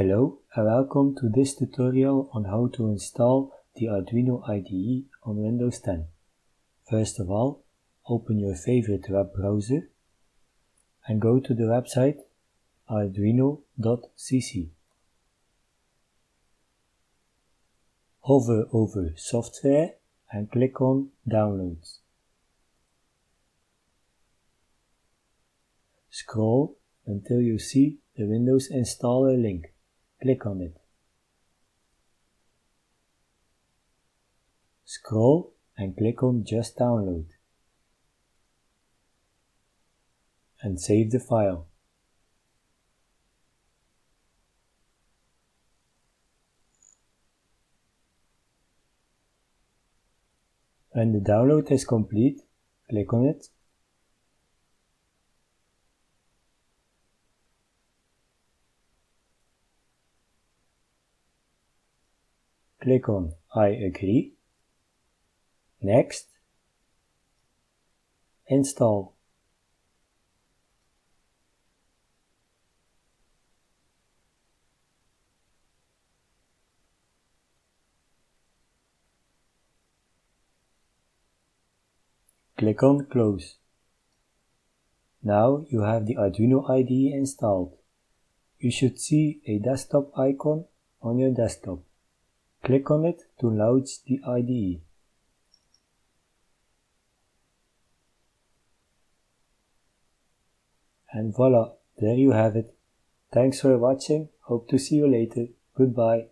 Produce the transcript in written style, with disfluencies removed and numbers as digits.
Hello and welcome to this tutorial on how to install the Arduino IDE on Windows 10. First of all, open your favorite web browser and go to the website arduino.cc. Hover over Software and click on Downloads. Scroll until you see the Windows installer link. Click on it. Scroll and click on Just Download. And save the file. When the download is complete, click on it. Click on I agree. Next. Install. Click on Close. Now you have the Arduino IDE installed. You should see a desktop icon on your desktop. Click on it to launch the IDE. And voila, there you have it. Thanks for watching, hope to see you later. Goodbye.